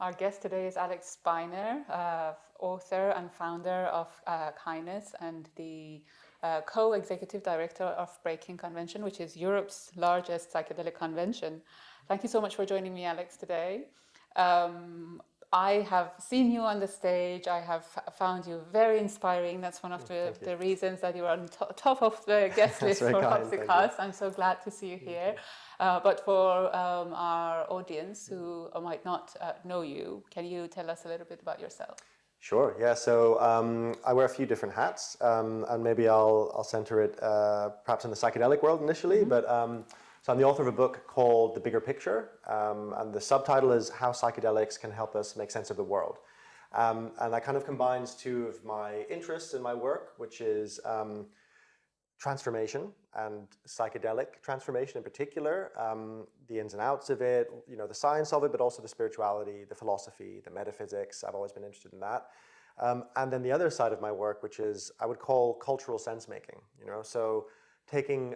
Our guest today is Alex Beiner, author and founder of Kainos and the co-executive director of Breaking Convention, which is Europe's largest psychedelic convention. Thank you so much for joining me, Alex, today. I have seen you on the stage. I have found you very inspiring. That's one of the reasons that you are on top of the guest list for Obsicast. I'm so glad to see you here. But for our audience who might not know you, can you tell us a little bit about yourself? Sure, yeah. So I wear a few different hats, and maybe I'll center it perhaps in the psychedelic world initially, but so I'm the author of a book called The Bigger Picture, and the subtitle is How Psychedelics Can Help Us Make Sense of the World. And that kind of combines two of my interests in my work, which is transformation and psychedelic transformation in particular, the ins and outs of it, the science of it, but also the spirituality, the philosophy, the metaphysics. I've always been interested in that. And then the other side of my work, which is I would call cultural sense making, so taking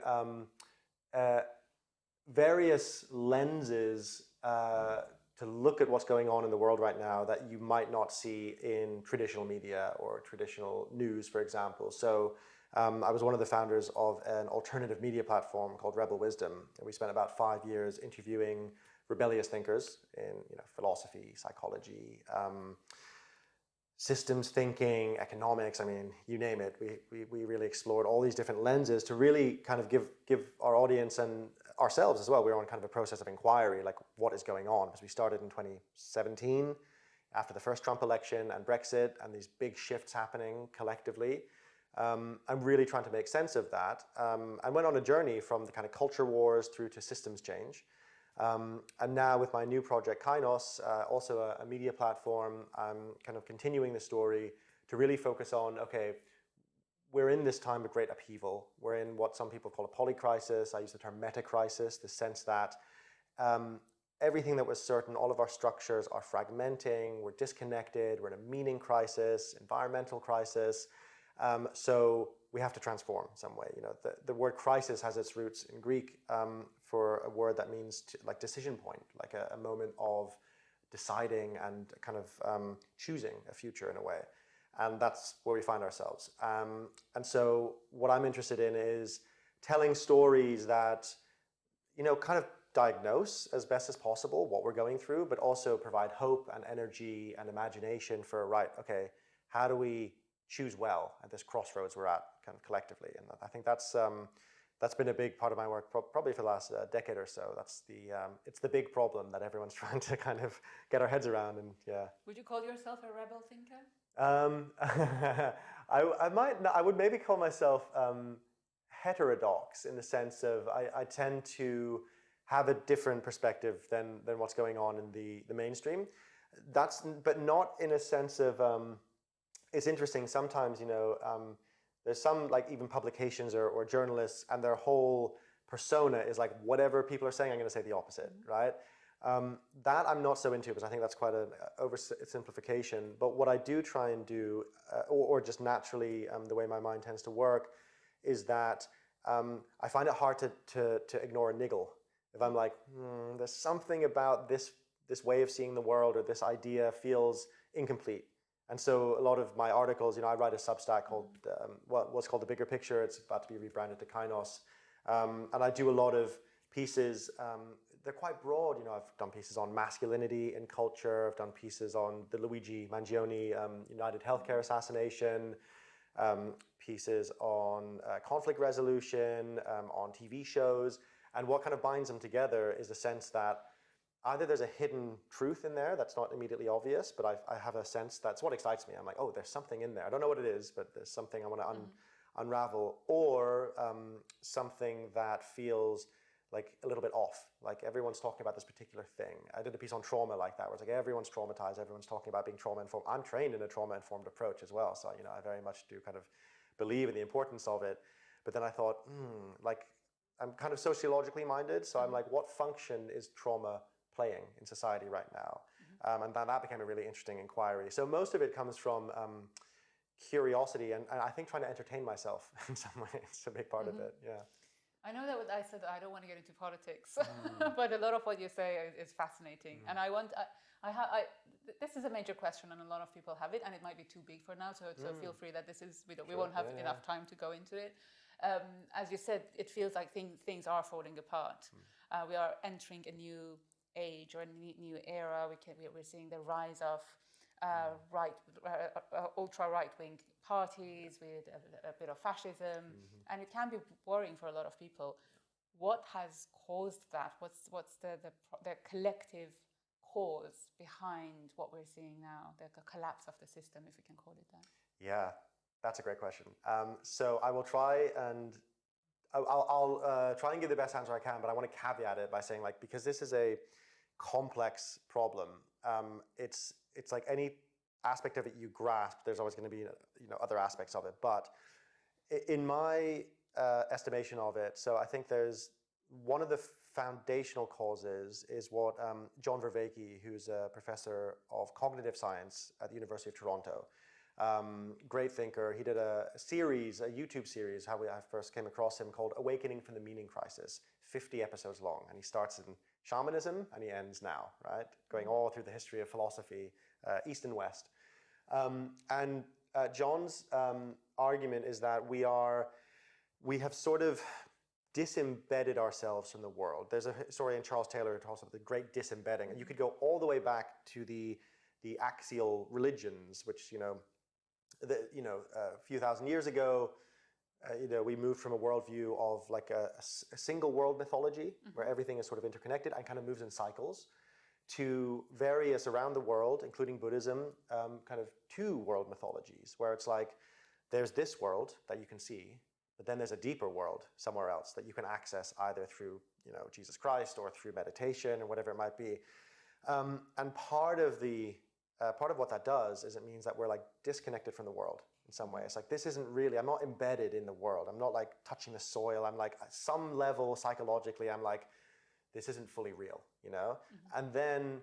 various lenses to look at what's going on in the world right now that you might not see in traditional media or traditional news, for example. So I was one of the founders of an alternative media platform called Rebel Wisdom. And we spent about 5 years interviewing rebellious thinkers in philosophy, psychology, systems thinking, economics, you name it. We really explored all these different lenses to really kind of give our audience and ourselves as well. We were on kind of a process of inquiry, like what is going on? Because we started in 2017 after the first Trump election and Brexit and these big shifts happening collectively. I'm really trying to make sense of that. I went on a journey from the kind of culture wars through to systems change. And now with my new project, Kainos, also a media platform, I'm kind of continuing the story to really focus on, okay, we're in this time of great upheaval. We're in what some people call a polycrisis. I use the term meta-crisis, the sense that everything that was certain, all of our structures are fragmenting, we're disconnected, we're in a meaning crisis, environmental crisis. So we have to transform some way. The word crisis has its roots in Greek for a word that means like decision point, like a moment of deciding and kind of choosing a future in a way. And that's where we find ourselves. And so what I'm interested in is telling stories that, kind of diagnose as best as possible what we're going through, but also provide hope and energy and imagination for, right, okay, how do we choose well at this crossroads we're at kind of collectively? And I think that's been a big part of my work probably for the last decade or so. It's the big problem that everyone's trying to kind of get our heads around. And yeah. Would you call yourself a rebel thinker? I would maybe call myself heterodox in the sense of I tend to have a different perspective than what's going on in the mainstream. But not in a sense of it's interesting sometimes, there's some like even publications or journalists and their whole persona is like whatever people are saying, I'm going to say the opposite, right? That I'm not so into because I think that's quite an oversimplification. But what I do try and do, or just naturally the way my mind tends to work, is that I find it hard to ignore a niggle. If I'm like, there's something about this way of seeing the world or this idea feels incomplete. And so a lot of my articles, I write a Substack called, what's called The Bigger Picture. It's about to be rebranded to Kainos. And I do a lot of pieces. They're quite broad. I've done pieces on masculinity in culture. I've done pieces on the Luigi Mangione United Healthcare assassination, pieces on conflict resolution, on TV shows. And what kind of binds them together is the sense that either there's a hidden truth in there that's not immediately obvious, but I have a sense that's what excites me. I'm like, oh, there's something in there. I don't know what it is, but there's something I want to unravel. Or something that feels like a little bit off. Like everyone's talking about this particular thing. I did a piece on trauma like that, where it's like everyone's traumatized, everyone's talking about being trauma-informed. I'm trained in a trauma-informed approach as well. So, I very much do kind of believe in the importance of it. But then I thought, I'm kind of sociologically minded. So I'm like, what function is trauma playing in society right now? And that became a really interesting inquiry. So most of it comes from curiosity and I think trying to entertain myself in some way. It's a big part of it, yeah. I know that what I said, I don't want to get into politics, but a lot of what you say is fascinating. And this is a major question, and a lot of people have it, and it might be too big for now. So feel free that we won't have enough time to go into it. As you said, it feels like things are falling apart. We are entering a new age or a new era. We're seeing the rise of ultra right-wing parties with a bit of fascism, and it can be worrying for a lot of people. What has caused that? What's the collective cause behind what we're seeing now, the collapse of the system, if we can call it that? Yeah, that's a great question. So I will try and I'll try and give the best answer I can, but I want to caveat it by saying, like, because this is a complex problem, it's like any aspect of it you grasp, there's always going to be other aspects of it. But in my estimation of it, so I think there's one of the foundational causes is what John Vervaeke, who's a professor of cognitive science at the University of Toronto, great thinker. He did a YouTube series, how I first came across him, called Awakening from the Meaning Crisis, 50 episodes long. And he starts in shamanism and he ends now, right? Going all through the history of philosophy, East and West. John's argument is that we have sort of disembedded ourselves from the world. There's a historian, Charles Taylor, who talks about the great disembedding. And you could go all the way back to the axial religions, which, a few thousand years ago, we moved from a worldview of like a single world mythology, where everything is sort of interconnected and kind of moves in cycles, to various around the world, including Buddhism, kind of two world mythologies, where it's like there's this world that you can see, but then there's a deeper world somewhere else that you can access either through Jesus Christ or through meditation or whatever it might be. And part of what that does is it means that we're like disconnected from the world in some way. It's like, this isn't really, I'm not embedded in the world. I'm not like touching the soil. I'm like, at some level psychologically, I'm like, this isn't fully real, And then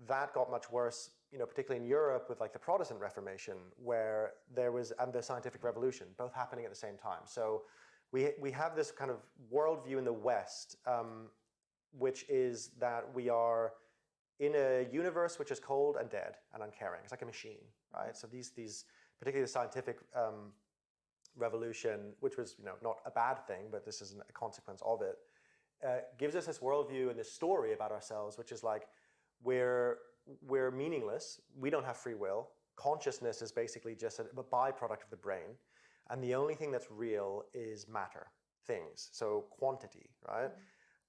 that got much worse, particularly in Europe with like the Protestant Reformation, where and the scientific revolution, both happening at the same time. So we have this kind of worldview in the West, which is that we are in a universe which is cold and dead and uncaring. It's like a machine, right? So these particularly the scientific revolution, which was not a bad thing, but this is a consequence of it, gives us this worldview and this story about ourselves, which is like we're meaningless. We don't have free will. Consciousness is basically just a byproduct of the brain, and the only thing that's real is matter, things. So quantity, right?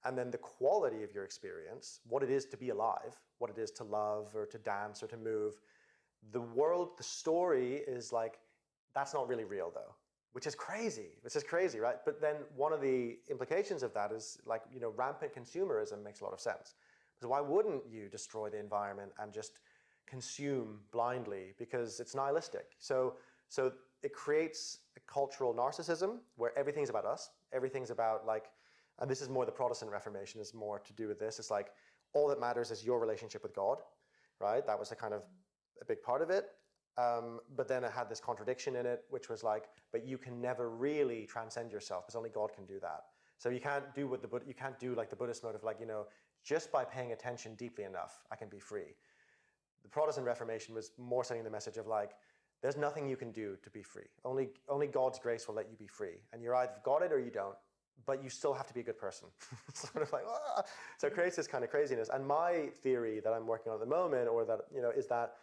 And then the quality of your experience, what it is to be alive, what it is to love or to dance or to move. The world, the story is like, that's not really real though, which is crazy, right? But then one of the implications of that is like, rampant consumerism makes a lot of sense. Because why wouldn't you destroy the environment and just consume blindly? Because it's nihilistic. So it creates a cultural narcissism where everything's about us. Everything's about like, and this is more the Protestant Reformation is more to do with this. It's like, all that matters is your relationship with God, right? That was a big part of it. But then it had this contradiction in it, which was like, but you can never really transcend yourself because only God can do that. So you can't do like the Buddhist mode of like, just by paying attention deeply enough, I can be free. The Protestant Reformation was more sending the message of like, there's nothing you can do to be free. Only God's grace will let you be free. And you're either got it or you don't, but you still have to be a good person. Sort of like, ah! So it creates this kind of craziness. And my theory that I'm working on at the moment, or that, is that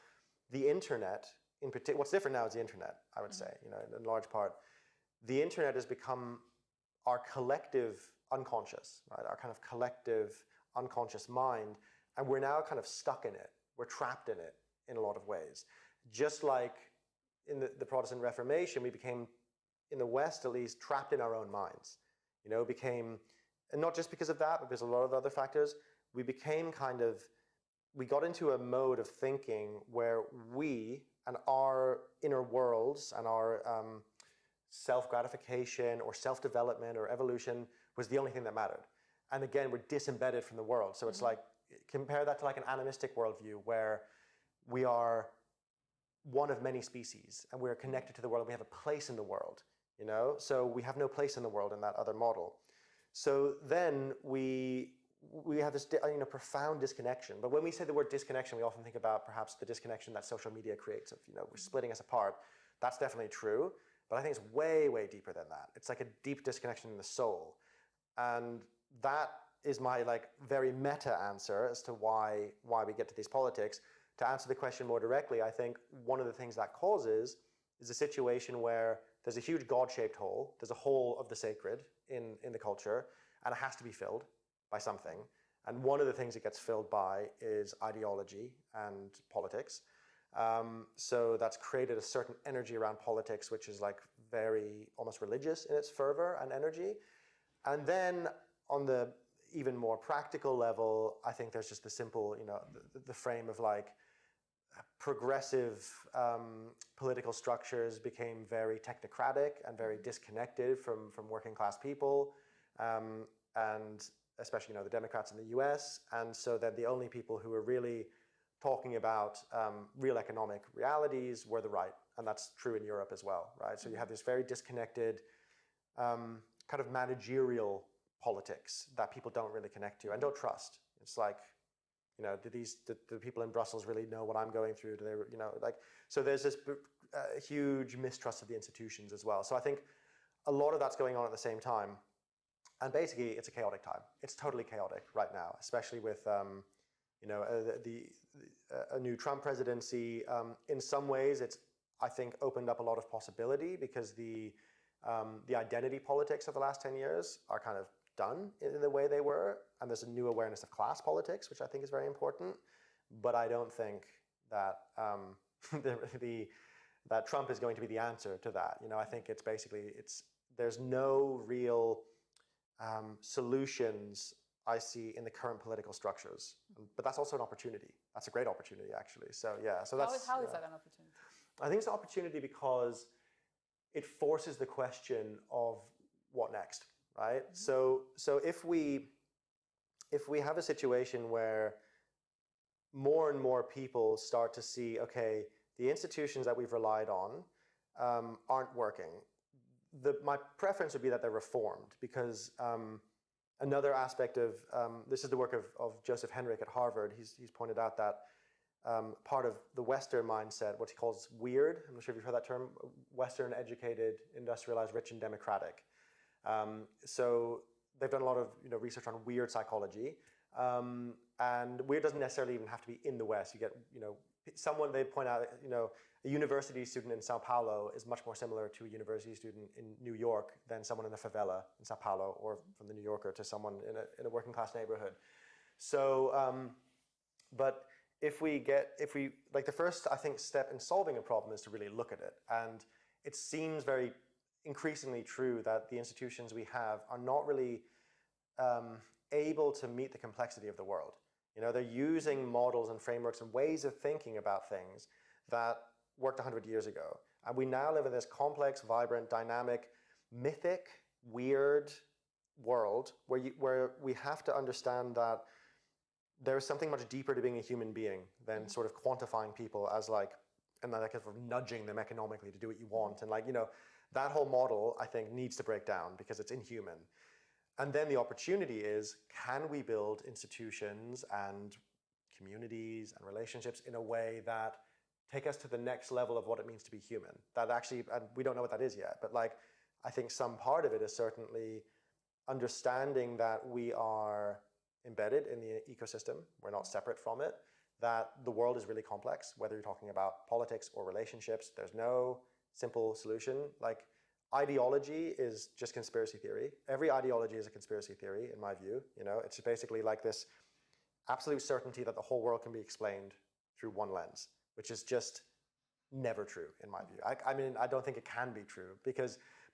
the internet, in particular, what's different now is the internet, I would say, in large part. The internet has become our collective unconscious, right? Our kind of collective unconscious mind, and we're now kind of stuck in it. We're trapped in it in a lot of ways. Just like in the Protestant Reformation, we became, in the West at least, trapped in our own minds. And not just because of that, but because of a lot of other factors, we got into a mode of thinking where we and our inner worlds and our self-gratification or self-development or evolution was the only thing that mattered. And again, we're disembedded from the world. So it's like, compare that to like an animistic worldview where we are one of many species and we're connected to the world. We have a place in the world, So we have no place in the world in that other model. So then we have this profound disconnection. But when we say the word disconnection, we often think about perhaps the disconnection that social media creates of, we're splitting us apart. That's definitely true, but I think it's way, way deeper than that. It's like a deep disconnection in the soul. And that is my very meta answer as to why we get to these politics. To answer the question more directly, I think one of the things that causes is a situation where there's a huge God-shaped hole. There's a hole of the sacred in the culture, and it has to be filled by something. And one of the things it gets filled by is ideology and politics. So that's created a certain energy around politics, which is very almost religious in its fervor and energy. And then on the even more practical level, I think there's just the simple, the frame of progressive political structures became very technocratic and very disconnected from working class people, and especially the Democrats in the US. And so that the only people who were really talking about real economic realities were the right, and that's true in Europe as well, right? So you have this very disconnected kind of managerial politics that people don't really connect to and don't trust. It's do the people in Brussels really know what I'm going through? Do they, so there's this huge mistrust of the institutions as well. So I think a lot of that's going on at the same time. And basically, it's a chaotic time. It's totally chaotic right now, especially with, a new Trump presidency. In some ways, it's, I think, opened up a lot of possibility because the identity politics of the last 10 years are kind of done in the way they were, and there's a new awareness of class politics, which I think is very important. But I don't think that that Trump is going to be the answer to that. I think it's basically there's no real solutions I see in the current political structures, but that's also an opportunity. That's a great opportunity, actually. So yeah, so that's how is that an opportunity? I think it's an opportunity because it forces the question of what next. Right. So if we have a situation where more and more people start to see, okay, the institutions that we've relied on aren't working. My preference would be that they're reformed, because another aspect of this is the work of Joseph Henrich at Harvard. He's pointed out that part of the Western mindset, what he calls weird, I'm not sure if you've heard that term, Western, educated, industrialized, rich, and democratic. So they've done a lot of research on weird psychology, and weird doesn't necessarily even have to be in the West. You get someone, they point out a university student in Sao Paulo is much more similar to a university student in New York than someone in a favela in Sao Paulo, or from the New Yorker to someone in a working class neighborhood. So, but if we the first, I think, step in solving a problem is to really look at it, and it seems very increasingly true that the institutions we have are not really able to meet the complexity of the world. They're using models and frameworks and ways of thinking about things that worked 100 years ago. And we now live in this complex, vibrant, dynamic, mythic, weird world where we have to understand that there is something much deeper to being a human being than sort of quantifying people as and then kind of nudging them economically to do what you want. And that whole model, I think, needs to break down because it's inhuman. And then the opportunity is, can we build institutions and communities and relationships in a way that take us to the next level of what it means to be human? That actually, and we don't know what that is yet, but I think some part of it is certainly understanding that we are embedded in the ecosystem. We're not separate from it, that the world is really complex, whether you're talking about politics or relationships. There's no simple solution. Ideology is just conspiracy theory. Every ideology is a conspiracy theory, in my view. It's basically this absolute certainty that the whole world can be explained through one lens, which is just never true, in my view. I mean, I don't think it can be true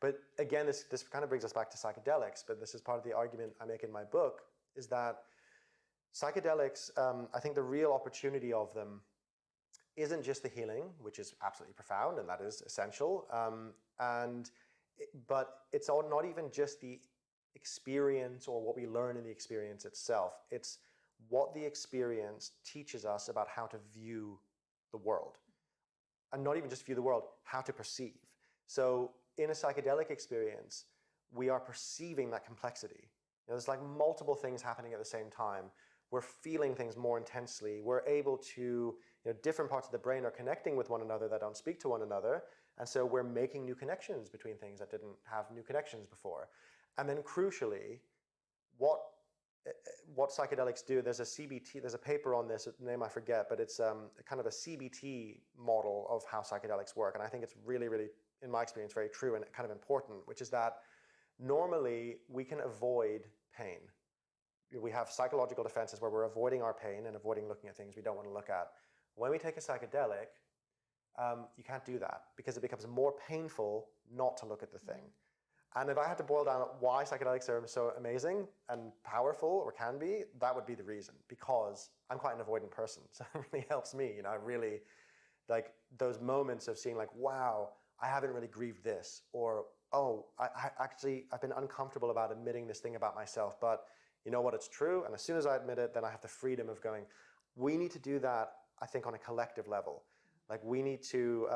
but again, this kind of brings us back to psychedelics, but this is part of the argument I make in my book, is that psychedelics, I think the real opportunity of them isn't just the healing, which is absolutely profound, and that is essential, but it's all not even just the experience or what we learn in the experience itself. It's what the experience teaches us about how to view the world. And not even just view the world, how to perceive. So in a psychedelic experience, we are perceiving that complexity. There's like multiple things happening at the same time. We're feeling things more intensely. We're able to, different parts of the brain are connecting with one another that don't speak to one another. And so we're making new connections between things that didn't have new connections before. And then crucially, what psychedelics do, there's a paper on this, name I forget, but it's kind of a CBT model of how psychedelics work. And I think it's really, really, in my experience, very true and kind of important, which is that normally we can avoid pain. We have psychological defenses where we're avoiding our pain and avoiding looking at things we don't want to look at. When we take a psychedelic, you can't do that because it becomes more painful not to look at the thing. And if I had to boil down why psychedelics are so amazing and powerful, or can be, that would be the reason, because I'm quite an avoidant person. So it really helps me, really, like those moments of seeing like, wow, I haven't really grieved this, or, oh, I've been uncomfortable about admitting this thing about myself, but you know what, it's true. And as soon as I admit it, then I have the freedom of going, we need to do that, I think, on a collective level. Like we need to,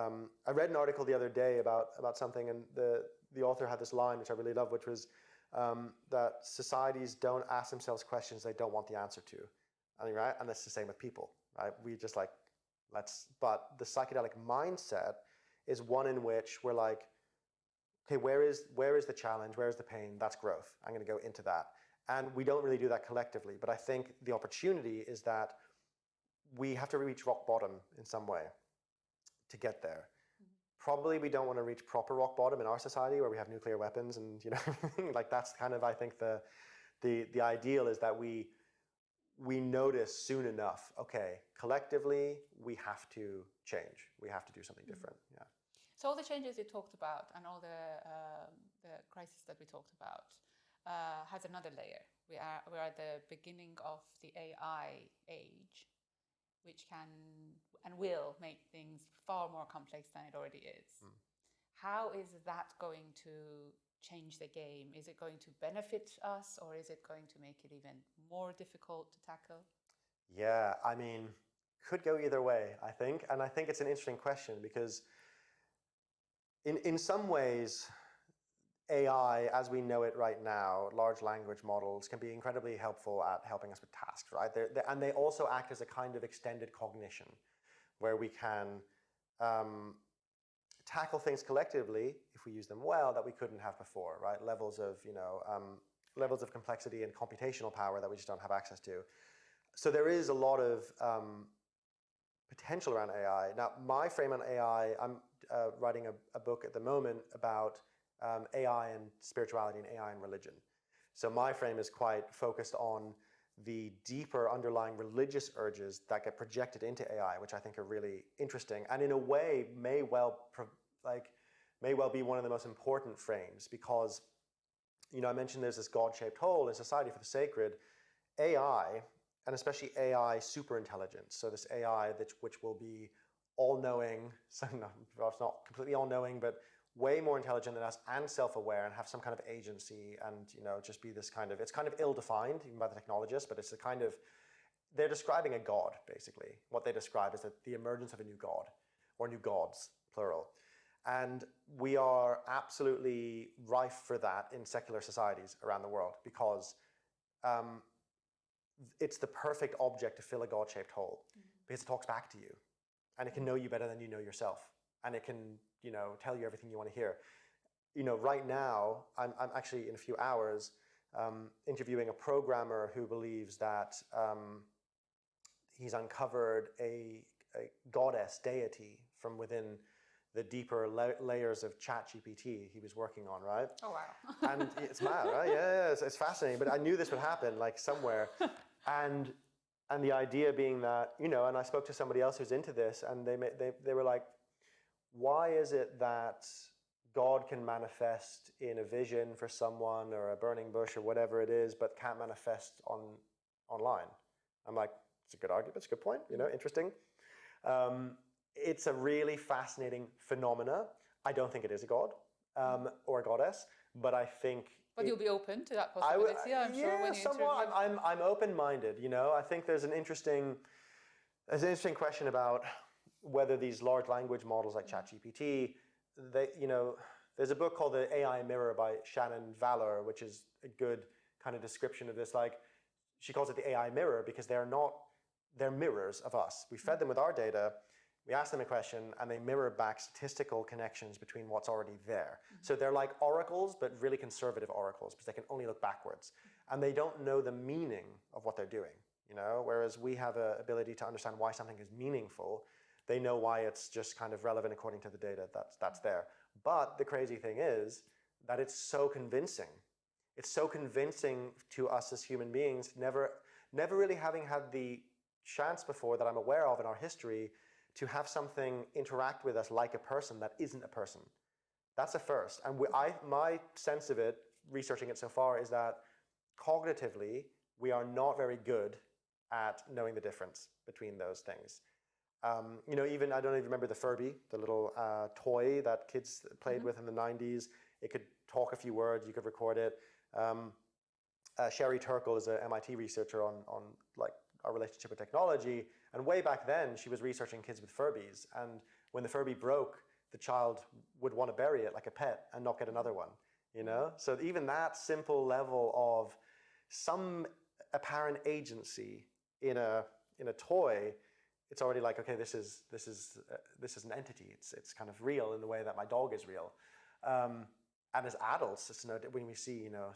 I read an article the other day about something, and the author had this line, which I really love, which was that societies don't ask themselves questions they don't want the answer to. I mean, right? And that's the same with people, right? We just like, but the psychedelic mindset is one in which we're like, okay, where is the challenge? Where is the pain? That's growth. I'm going to go into that. And we don't really do that collectively. But I think the opportunity is that we have to reach rock bottom in some way to get there. Probably we don't want to reach proper rock bottom in our society where we have nuclear weapons and everything. Like that's kind of, I think, the ideal is that we notice soon enough, okay, collectively we have to change. We have to do something different. Yeah. So all the changes you talked about and all the crises that we talked about has another layer. We're at the beginning of the AI age, which can and will make things far more complex than it already is. How is that going to change the game? Is it going to benefit us, or is it going to make it even more difficult to tackle? Yeah, I mean, could go either way, I think. And I think it's an interesting question because in some ways, AI, as we know it right now, large language models can be incredibly helpful at helping us with tasks, right? And they also act as a kind of extended cognition where we can tackle things collectively, if we use them well, that we couldn't have before, right? Levels of complexity and computational power that we just don't have access to. So there is a lot of potential around AI. Now, my frame on AI, I'm writing a book at the moment about AI and spirituality and AI and religion. So my frame is quite focused on the deeper underlying religious urges that get projected into AI, which I think are really interesting, and in a way may well be one of the most important frames because, I mentioned there's this God-shaped hole in Society for the Sacred. AI, and especially AI superintelligence, so this AI which will be all-knowing, so not completely all-knowing, but way more intelligent than us and self-aware and have some kind of agency and, just be this kind of, it's kind of ill-defined even by the technologists, but it's a kind of, they're describing a god, basically. What they describe is that the emergence of a new god, or new gods, plural. And we are absolutely rife for that in secular societies around the world because it's the perfect object to fill a God-shaped hole because it talks back to you and it can know you better than you know yourself. And it can, tell you everything you want to hear. Right now, I'm actually in a few hours interviewing a programmer who believes that he's uncovered a goddess deity from within the deeper layers of ChatGPT he was working on, right? Oh, wow. And it's mad, right? Yeah, it's fascinating. But I knew this would happen, like somewhere. And the idea being that, and I spoke to somebody else who's into this, and they were like, why is it that God can manifest in a vision for someone or a burning bush or whatever it is, but can't manifest online? I'm like, it's a good argument, it's a good point, interesting. It's a really fascinating phenomena. I don't think it is a god or a goddess, but I think... But you'll be open to that possibility, I'm sure, when you somewhat. I'm open-minded, I think there's an interesting question about whether these large language models like ChatGPT, there's a book called The AI Mirror by Shannon Valor, which is a good kind of description of this, like she calls it the AI mirror, because they're mirrors of us. We fed them with our data, we ask them a question, and they mirror back statistical connections between what's already there. So they're like oracles, but really conservative oracles, because they can only look backwards. And they don't know the meaning of what they're doing, you know? Whereas we have an ability to understand why something is meaningful. They know why it's just kind of relevant according to the data that's there. But the crazy thing is that it's so convincing. It's so convincing to us as human beings, never really having had the chance before that I'm aware of in our history to have something interact with us like a person that isn't a person. That's a first. And my sense of it, researching it so far, is that cognitively, we are not very good at knowing the difference between those things. You know, even, I don't even remember the Furby, the little toy that kids played with in the 90s. It could talk a few words, you could record it. Sherry Turkle is an MIT researcher on like our relationship with technology. And way back then, she was researching kids with Furbies. And when the Furby broke, the child would want to bury it like a pet and not get another one, you know? So even that simple level of some apparent agency in a toy, it's already like, okay, this is an entity. It's kind of real in the way that my dog is real. And as adults, it's, you know, when we see, you know,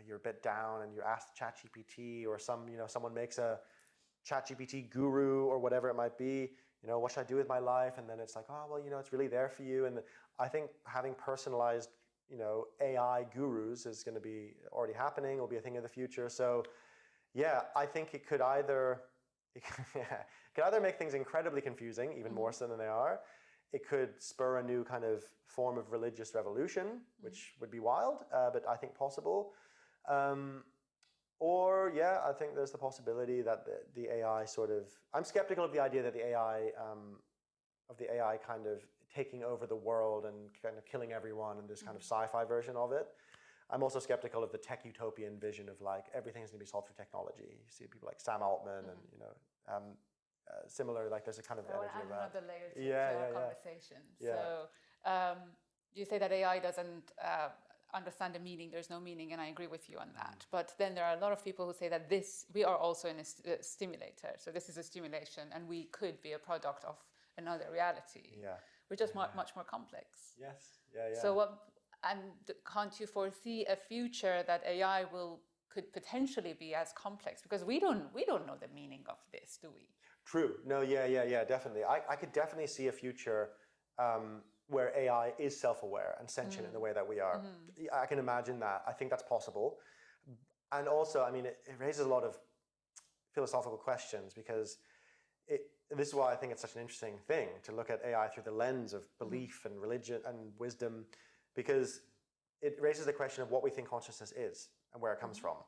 you're a bit down and you ask ChatGPT, or someone makes a ChatGPT guru or whatever it might be, you know, what should I do with my life? And then it's like, oh, well, you know, it's really there for you. And I think having personalized, you know, AI gurus is going to be already happening, will be a thing of the future. So yeah, I think it could either make things incredibly confusing, even more so than they are. It could spur a new kind of form of religious revolution, which would be wild, but I think possible. Or yeah, I think there's the possibility that the AI I'm skeptical of the idea that the AI kind of taking over the world and kind of killing everyone, and this kind of sci-fi version of it. I'm also skeptical of the tech utopian vision of like everything's going to be solved through technology. You see people like Sam Altman and, you know, similar, like there's a kind of energy of that. Another layer to our conversation. Yeah. So you say that AI doesn't understand the meaning, there's no meaning, and I agree with you on that. But then there are a lot of people who say that we are also in a stimulator. So this is a stimulation, and we could be a product of another reality, which is much more complex. Yes. Yeah. So can't you foresee a future that AI could potentially be as complex? Because we don't know the meaning of this, do we? True. No, yeah, definitely. I could definitely see a future where AI is self-aware and sentient in the way that we are. I can imagine that. I think that's possible. And also, I mean, it raises a lot of philosophical questions, because this is why I think it's such an interesting thing to look at AI through the lens of belief and religion and wisdom, because it raises the question of what we think consciousness is and where it comes from.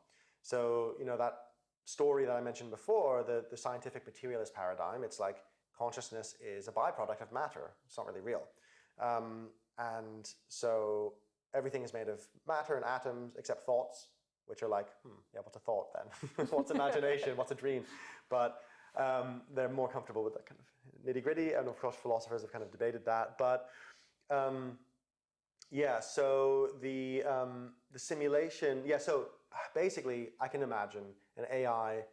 So, you know, that story that I mentioned before, the scientific materialist paradigm, it's like consciousness is a byproduct of matter. It's not really real. And so everything is made of matter and atoms except thoughts, which are like, yeah, what's a thought then? What's imagination? What's a dream? But they're more comfortable with that kind of nitty-gritty, and of course philosophers have kind of debated that. But yeah, so the simulation, so basically I can imagine an AI,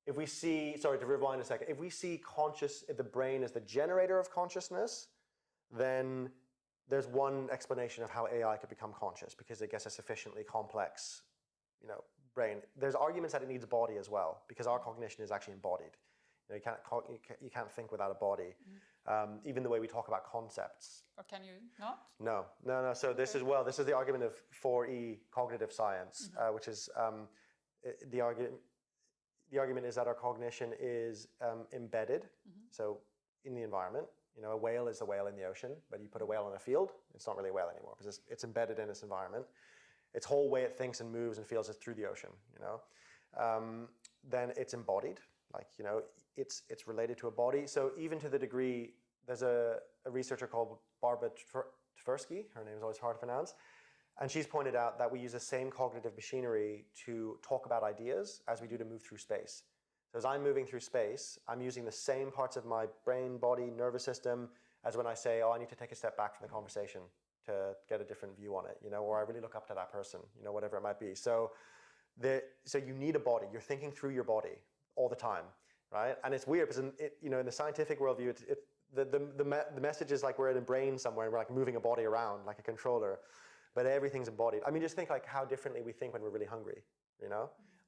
if we see, sorry to rewind a second, if we see if the brain is the generator of consciousness, then there's one explanation of how AI could become conscious, because it gets a sufficiently complex, you know, brain. There's arguments that it needs a body as well, because our cognition is actually embodied. You know, you can't think without a body. Even the way we talk about concepts. Or can you not? No. So this is the argument of 4E cognitive science, which is the argument is that our cognition is embedded, so in the environment. You know, a whale is a whale in the ocean, but you put a whale in a field, it's not really a whale anymore, because it's embedded in its environment. Its whole way it thinks and moves and feels is through the ocean, you know. Then it's embodied, like, you know, it's related to a body. So even to the degree, there's a researcher called Barbara Tversky, her name is always hard to pronounce, and she's pointed out that we use the same cognitive machinery to talk about ideas as we do to move through space. So as I'm moving through space, I'm using the same parts of my brain, body, nervous system as when I say, oh, I need to take a step back from the conversation. to get a different view on it, or I really look up to that person, whatever it might be. So you need a body. You're thinking through your body all the time, right? And it's weird because in the scientific worldview, the message is like we're in a brain somewhere and we're like moving a body around like a controller, but everything's embodied. I mean, just think like how differently we think when we're really hungry,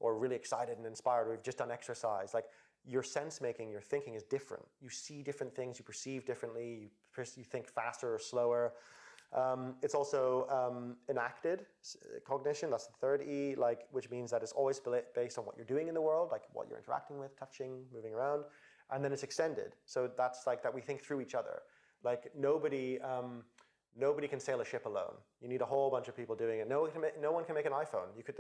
or really excited and inspired. We've just done exercise. Like your sense making, your thinking is different. You see different things, you perceive differently, you think faster or slower. It's also enacted cognition. That's the third E, which means that it's always based on what you're doing in the world, like what you're interacting with, touching, moving around, and then it's extended. So that's like that we think through each other. Like nobody can sail a ship alone. You need a whole bunch of people doing it. No one can make an iPhone. You could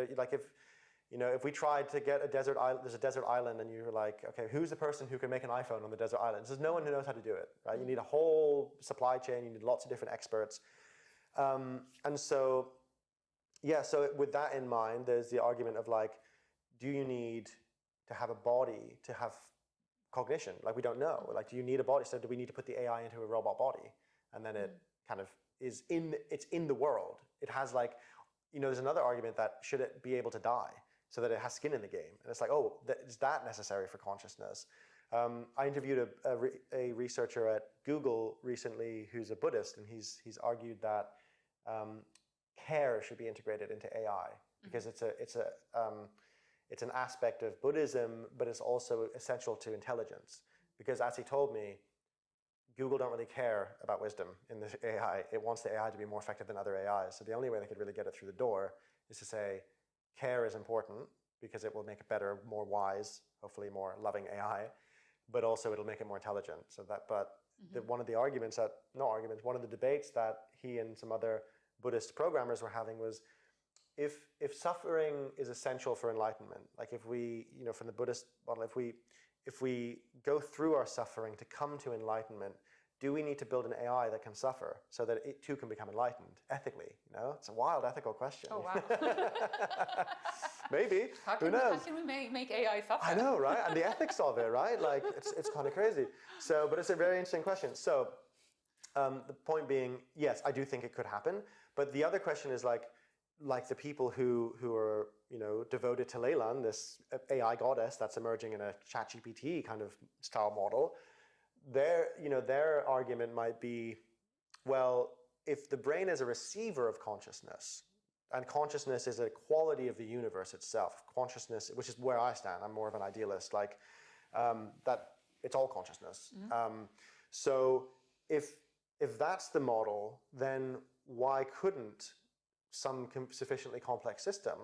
if we tried to get a desert island, there's a desert island, and you're like, okay, who's the person who can make an iPhone on the desert island? There's no one who knows how to do it, right? You need a whole supply chain. You need lots of different experts. And so, so with that in mind, there's the argument of like, do you need to have a body to have cognition? Like, we don't know. Like, do you need a body? So do we need to put the AI into a robot body? And then it kind of it's in the world. It has like, there's another argument that should it be able to die so that it has skin in the game? And it's like, oh, is that necessary for consciousness? I interviewed a researcher at Google recently who's a Buddhist, and he's argued that care should be integrated into AI because it's an aspect of Buddhism, but it's also essential to intelligence. Because as he told me, Google don't really care about wisdom in the AI. It wants the AI to be more effective than other AIs. So the only way they could really get it through the door is to say care is important because it will make it better, more wise, hopefully more loving AI, but also it'll make it more intelligent. So that, one of the arguments one of the debates that he and some other Buddhist programmers were having was, if suffering is essential for enlightenment, like if we, from the Buddhist model, if we go through our suffering to come to enlightenment, do we need to build an AI that can suffer so that it too can become enlightened ethically? It's a wild ethical question. Oh, wow. Maybe. Who knows? How can we make AI suffer? I know, right? And the ethics of it, right? Like, it's kind of crazy. So, but it's a very interesting question. So, the point being, yes, I do think it could happen. But the other question is like the people who are, devoted to Leyland, this AI goddess that's emerging in a ChatGPT kind of style model, their argument might be, well, if the brain is a receiver of consciousness, and consciousness is a quality of the universe itself, consciousness, which is where I stand, I'm more of an idealist, like that it's all consciousness. So if that's the model, then why couldn't some sufficiently complex system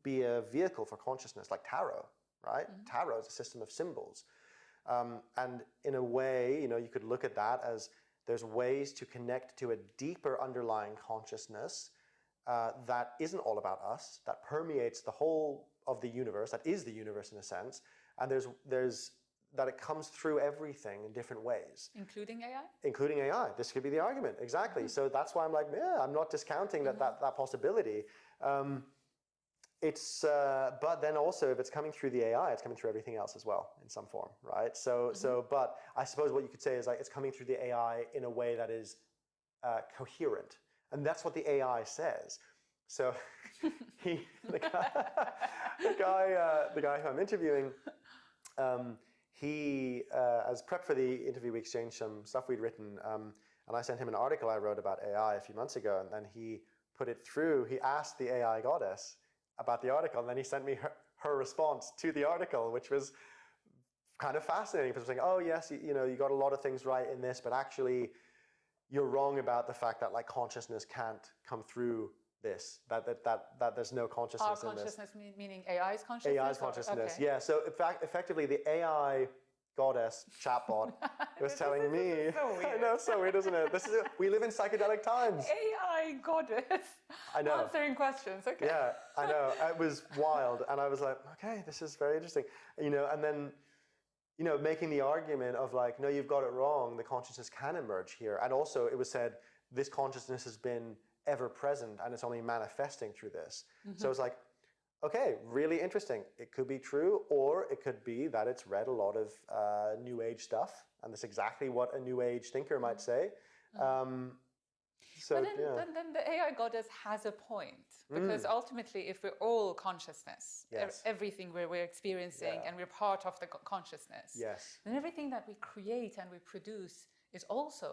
be a vehicle for consciousness, like tarot, right? Tarot is a system of symbols. And in a way, you could look at that as there's ways to connect to a deeper underlying consciousness that isn't all about us, that permeates the whole of the universe, that is the universe in a sense, and there's that it comes through everything in different ways. Including AI? Including AI. This could be the argument, exactly. So that's why I'm like, I'm not discounting that possibility. But then also, if it's coming through the AI, it's coming through everything else as well in some form, right? But I suppose what you could say is like it's coming through the AI in a way that is coherent, and that's what the AI says. So the guy who I'm interviewing, he as prep for the interview, we exchanged some stuff we'd written, and I sent him an article I wrote about AI a few months ago, and then he put it through. He asked the AI goddess about the article, and then he sent me her response to the article, which was kind of fascinating. Because saying, "Oh yes, you got a lot of things right in this, but actually, you're wrong about the fact that like consciousness can't come through this. That there's no consciousness in this." Our consciousness meaning AI's consciousness. AI's consciousness, okay. Yeah. So in fact, effectively, the AI goddess chatbot was telling me. So weird. I know, so weird, isn't it? We live in psychedelic times. AI goddess. I know. Answering questions. Okay. Yeah, I know. It was wild, and I was like, okay, this is very interesting. And then, making the argument of like, no, you've got it wrong. The consciousness can emerge here, and also it was said this consciousness has been ever present, and it's only manifesting through this. So it's like, okay, really interesting. It could be true, or it could be that it's read a lot of New Age stuff, and that's exactly what a New Age thinker might say. So but then the AI goddess has a point, because ultimately, if we're all consciousness, Yes. everything we're experiencing, and we're part of the consciousness, yes, then everything that we create and we produce is also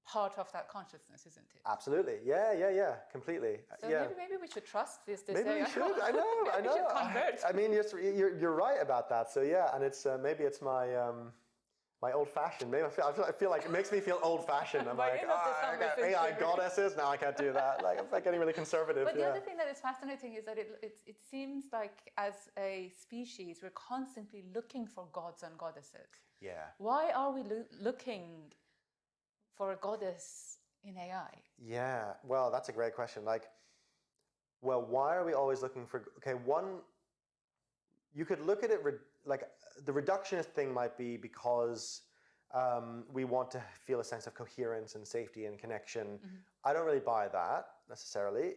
part of that consciousness, isn't it? absolutely, yeah, completely. So yeah. maybe we should trust this Maybe AI. we should. I know. Maybe we should convert. I mean, you're right about that. So yeah, and it's maybe it's my old-fashioned. Maybe I feel like it makes me feel old-fashioned. I'm By like, the end of this I got conversation, AI goddesses. Now I can't do that. Like I'm like getting really conservative. But the other thing that is fascinating is that it seems like as a species we're constantly looking for gods and goddesses. Yeah. Why are we looking for a goddess in AI? Yeah. Well, that's a great question. Like, well, why are we always looking for? Okay, one. You could look at it like the reductionist thing might be because we want to feel a sense of coherence and safety and connection. I don't really buy that necessarily.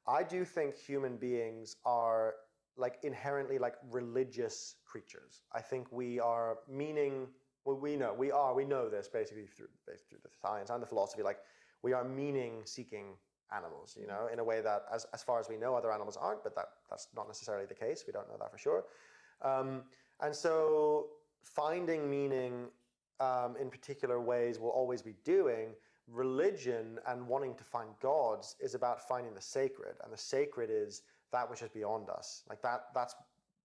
I do think human beings are like inherently like religious creatures. I think we are meaning. Well, we know this basically through the science and the philosophy. Like we are meaning-seeking animals, you know, in a way that, as far as we know, other animals aren't. But that's not necessarily the case. We don't know that for sure. And so, finding meaning in particular ways will always be doing. Religion and wanting to find gods is about finding the sacred, and the sacred is that which is beyond us. Like that's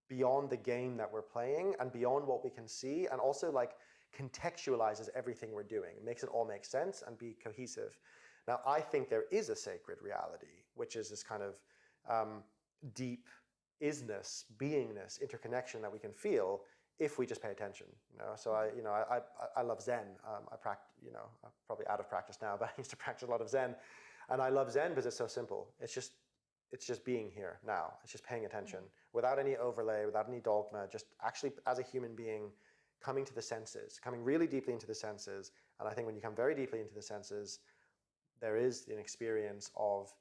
beyond the game that we're playing and beyond what we can see, and also like contextualizes everything we're doing. It makes it all make sense and be cohesive. Now, I think there is a sacred reality, which is this kind of deep isness, beingness, interconnection that we can feel if we just pay attention. You know, so I love Zen. I practice. You know, I'm probably out of practice now, but I used to practice a lot of Zen, and I love Zen because it's so simple. It's just being here now. It's just paying attention without any overlay, without any dogma. Just actually, as a human being, coming to the senses, coming really deeply into the senses. And I think when you come very deeply into the senses, there is an experience of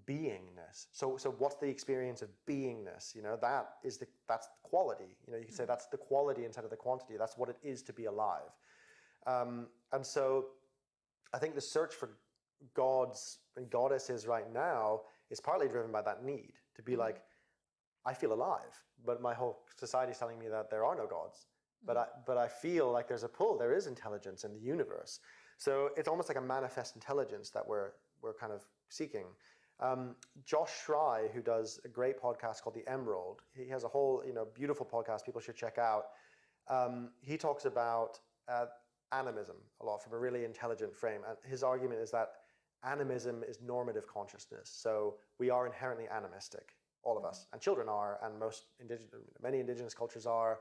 beingness. So what's the experience of beingness? You know, that's quality. You know, you can say that's the quality instead of the quantity. That's what it is to be alive. And so I think the search for gods and goddesses right now is partly driven by that need to be like, I feel alive, but my whole society is telling me that there are no gods. But I feel like there's a pull. There is intelligence in the universe. So it's almost like a manifest intelligence that we're kind of seeking. Josh Schrei, who does a great podcast called The Emerald, he has a whole beautiful podcast people should check out. He talks about animism a lot from a really intelligent frame. And his argument is that animism is normative consciousness. So we are inherently animistic, all of us, and children are, and many indigenous cultures are.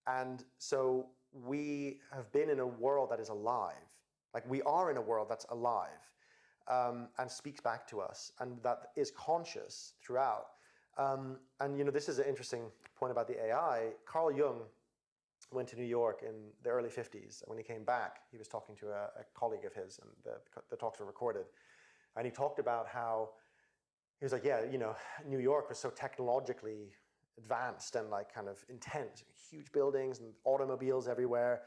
And so we have been in a world that is alive. Like we are in a world that's alive and speaks back to us, and that is conscious throughout. And this is an interesting point about the AI. Carl Jung went to New York in the early 50s. When he came back, he was talking to a colleague of his, and the talks were recorded. And he talked about how he was like, New York was so technologically advanced and like kind of intense, huge buildings and automobiles everywhere.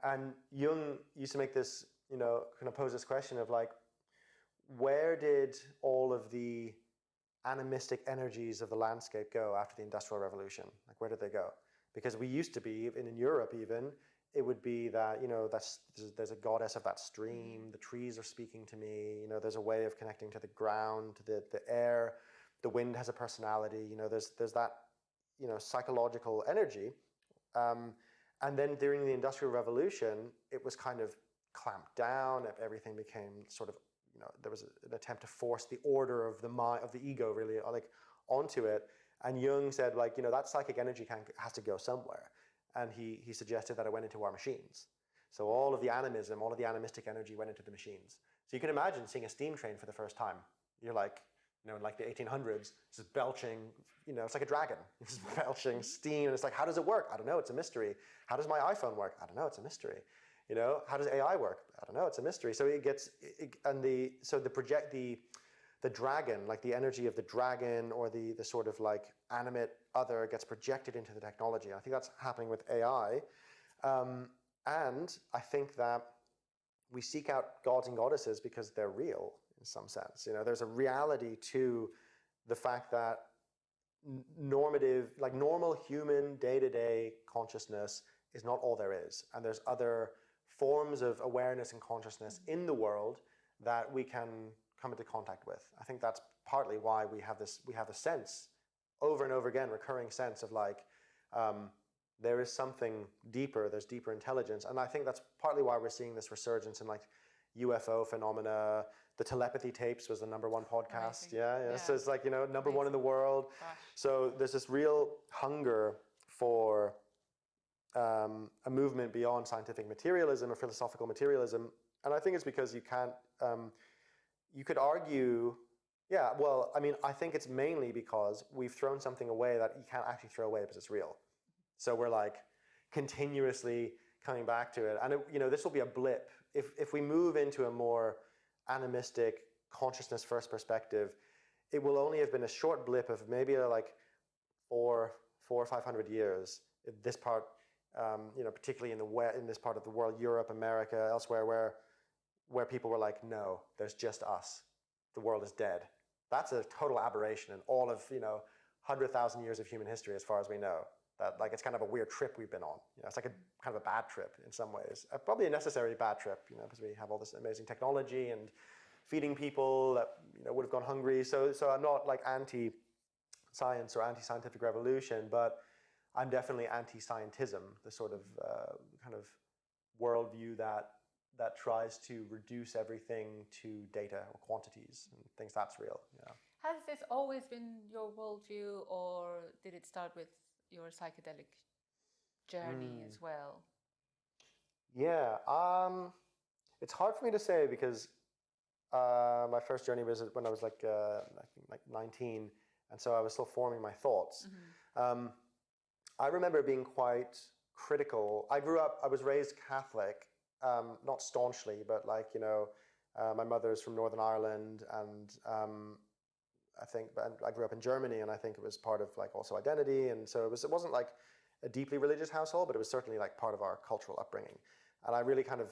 And Jung used to make this, kind of pose this question of like, where did all of the animistic energies of the landscape go after the Industrial Revolution? Like, where did they go? Because we used to be, in Europe even, it would be that, there's a goddess of that stream, the trees are speaking to me, there's a way of connecting to the ground, to the air, the wind has a personality, there's that, psychological energy. And then during the Industrial Revolution, it was kind of clamped down, everything became sort of, there was an attempt to force the order of the mind, of the ego really, like onto it. And Jung said, like, that psychic energy has to go somewhere. And he suggested that it went into our machines. So all of the animism, all of the animistic energy went into the machines. So you can imagine seeing a steam train for the first time. You're like, in like the 1800s, it's just belching, it's like a dragon. It's belching steam, and it's like, how does it work? I don't know, it's a mystery. How does my iPhone work? I don't know, it's a mystery. How does AI work? I don't know, it's a mystery. So the dragon, like the energy of the dragon or the sort of like animate other gets projected into the technology. I think that's happening with AI. And I think that we seek out gods and goddesses because they're real in some sense. You know, there's a reality to the fact that normal human day-to-day consciousness is not all there is. And there's other forms of awareness and consciousness in the world that we can come into contact with. I think that's partly why we have a sense, over and over again, recurring sense of like, there is something deeper, there's deeper intelligence. And I think that's partly why we're seeing this resurgence in like UFO phenomena. The telepathy tapes was the #1 podcast. Yeah. So it's like, you know, #1 in the world. Gosh. So there's this real hunger for a movement beyond scientific materialism or philosophical materialism. And I think it's because you can't, you could argue, I mean, I think it's mainly because we've thrown something away that you can't actually throw away because it's real. So we're like continuously coming back to it. And, you know, this will be a blip. If we move into a more animistic, consciousness-first perspective, it will only have been a short blip of maybe like 400 or 500 years. This part, you know, particularly in this part of the world, Europe, America, elsewhere, where people were like, no, there's just us. The world is dead. That's a total aberration in all of, you know, 100,000 years of human history, as far as we know. That like it's kind of a weird trip we've been on. You know, it's like a kind of a bad trip in some ways. Probably a necessary bad trip, you know, because we have all this amazing technology and feeding people that, you know, would have gone hungry. So I'm not like anti-science or anti-scientific revolution, but I'm definitely anti-scientism, the sort of kind of worldview that tries to reduce everything to data or quantities and thinks that's real. Yeah. Has this always been your worldview, or did it start with your psychedelic journey as well? Yeah, it's hard for me to say because my first journey was when I was like I think like 19, and so I was still forming my thoughts. I remember being quite critical. I was raised Catholic, not staunchly, but like, you know, my mother's from Northern Ireland, and I grew up in Germany, and I think it was part of like also identity, and so it wasn't like a deeply religious household, but it was certainly like part of our cultural upbringing, and I really kind of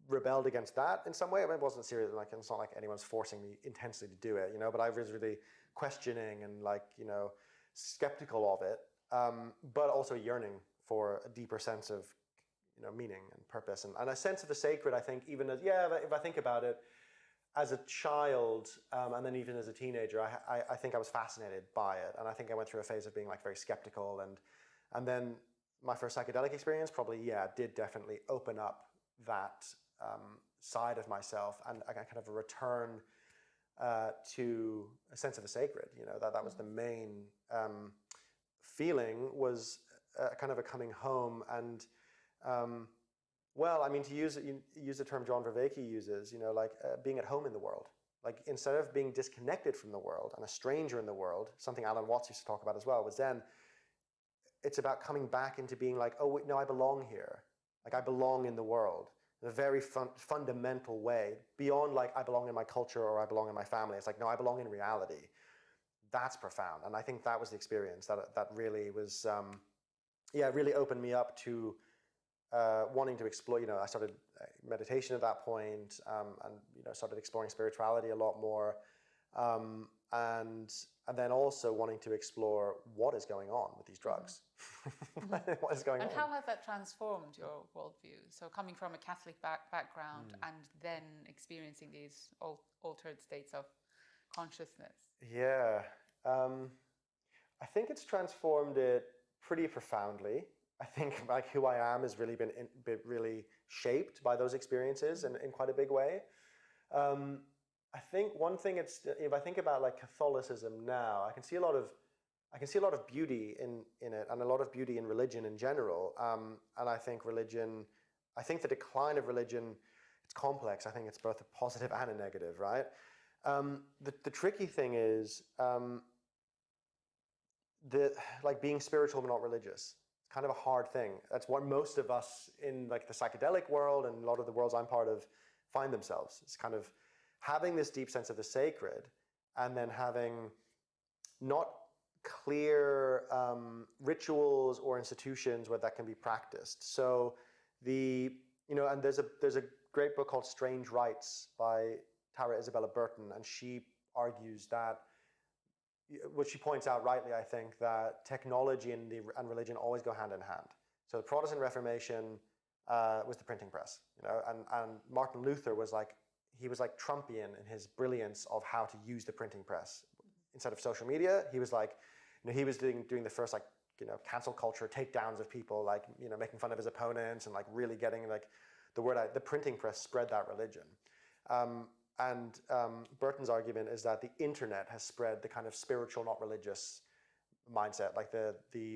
rebelled against that in some way. I mean, it wasn't serious, like it's not like anyone's forcing me intensely to do it, you know, but I was really questioning and like, you know, skeptical of it, but also yearning for a deeper sense of, you know, meaning and purpose and a sense of the sacred. I think even as, if I think about it, as a child, and then even as a teenager, I think I was fascinated by it. And I think I went through a phase of being like very skeptical. And then my first psychedelic experience probably, did definitely open up that side of myself, and I kind of a return to a sense of the sacred. You know, that was the main feeling, was kind of a coming home. And well, I mean, to use the term John Vervaeke uses, you know, like being at home in the world. Like instead of being disconnected from the world and a stranger in the world, something Alan Watts used to talk about as well, was then it's about coming back into being like, oh, wait, no, I belong here. Like I belong in the world in a very fundamental way, beyond like I belong in my culture or I belong in my family. It's like, no, I belong in reality. That's profound. And I think that was the experience that really was, really opened me up to wanting to explore. You know, I started meditation at that point, and you know, started exploring spirituality a lot more, and then also wanting to explore what is going on with these drugs. What is going on? And how has that transformed your worldview? So coming from a Catholic background and then experiencing these altered states of consciousness. Yeah, I think it's transformed it pretty profoundly. I think like who I am has really been really shaped by those experiences in quite a big way. I think one thing, if I think about like Catholicism now, I can see a lot of beauty in it, and a lot of beauty in religion in general. And I think the decline of religion, it's complex. I think it's both a positive and a negative, right? The tricky thing is like being spiritual but not religious. It's kind of a hard thing. That's what most of us in like the psychedelic world and a lot of the worlds I'm part of find themselves. It's kind of having this deep sense of the sacred, and then having not clear rituals or institutions where that can be practiced. So and there's a great book called Strange Rights by Tara Isabella Burton, and she argues that, what she points out rightly, I think, that technology and religion always go hand in hand. So the Protestant Reformation was the printing press, and Martin Luther was like Trumpian in his brilliance of how to use the printing press. Instead of social media, he was like, he was doing the first cancel culture takedowns of people, making fun of his opponents and really getting the word out. The printing press spread that religion. Burton's argument is that the internet has spread the kind of spiritual, not religious mindset,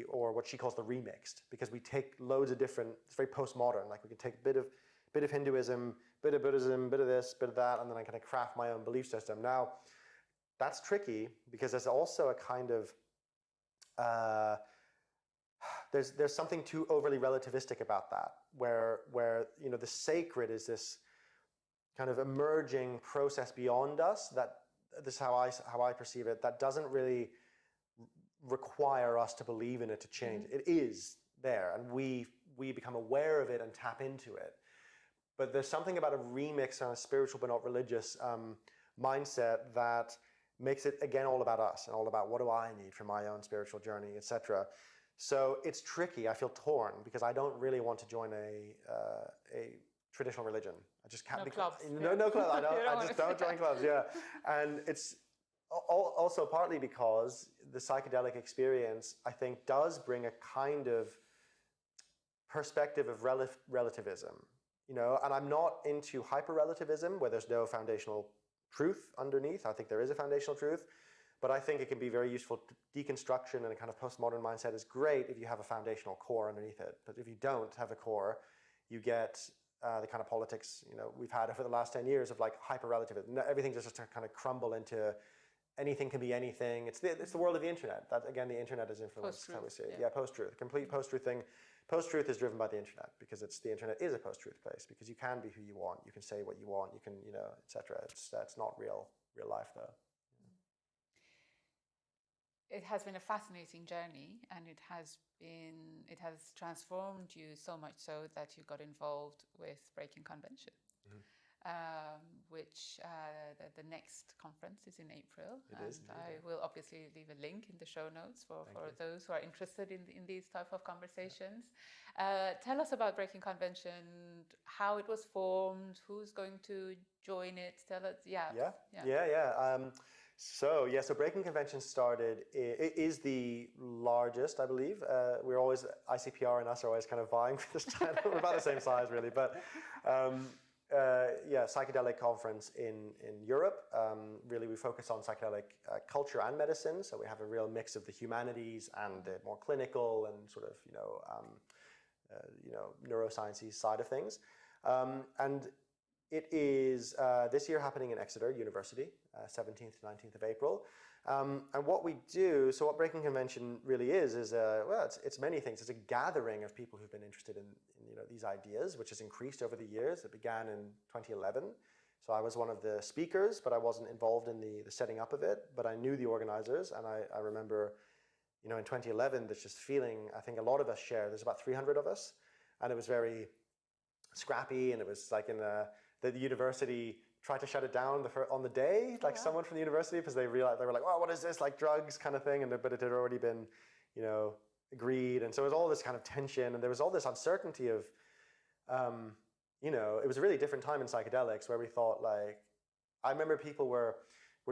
or what she calls the remixed, because we take loads of different, it's very postmodern, we can take a bit of Hinduism, bit of Buddhism, bit of this, bit of that, and then I kind of craft my own belief system. Now, that's tricky because there's also a kind of, there's something too overly relativistic about that, where the sacred is this kind of emerging process beyond us, that this is how I perceive it, that doesn't really require us to believe in it to change. It is there, and we become aware of it and tap into it. But there's something about a remix on a spiritual but not religious mindset that makes it again all about us and all about what do I need for my own spiritual journey, etc. So it's tricky. I feel torn because I don't really want to join a traditional religion. I just can't. No clubs. No clubs. I just don't join clubs. Yeah, and it's also partly because the psychedelic experience, I think, does bring a kind of perspective of relativism. And I'm not into hyper-relativism where there's no foundational truth underneath. I think there is a foundational truth, but I think it can be very useful. Deconstruction and a kind of postmodern mindset is great if you have a foundational core underneath it. But if you don't have a core, you get the kind of politics we've had over the last 10 years of hyper-relativism. Everything just to kind of crumble into anything can be anything. It's the world of the internet. That again, the internet is influenced. How we see it. Yeah, post-truth. Complete post-truth thing. Post-truth is driven by the internet because the internet is a post-truth place because you can be who you want, you can say what you want, you can etc. It's not real life though. It has been a fascinating journey, and it has transformed you so much so that you got involved with Breaking Convention. Which the next conference is in April. It is. I will obviously leave a link in the show notes for those who are interested in these type of conversations. Tell us about Breaking Convention, how it was formed, who's going to join it. Tell us. So Breaking Convention started. It is the largest, I believe. We're always ICPR and us are always kind of vying for this title. We're about the same size, really, but. Psychedelic conference in Europe. Really, we focus on psychedelic culture and medicine. So we have a real mix of the humanities and the more clinical and sort of neuroscience side of things. And it is this year happening in Exeter University, 17th to 19th of April. And what we do, so what Breaking Convention really is it's many things. It's a gathering of people who've been interested in these ideas, which has increased over the years. It began in 2011. So I was one of the speakers, but I wasn't involved in the setting up of it. But I knew the organizers, and I remember, in 2011, there's just feeling, I think a lot of us share. There's about 300 of us, and it was very scrappy, and it was like in the university tried to shut it down on the day, someone from the university, because they realized, they were like, oh, what is this, like drugs kind of thing, but it had already been, agreed, and so it was all this kind of tension, and there was all this uncertainty of, it was a really different time in psychedelics where we thought, I remember people were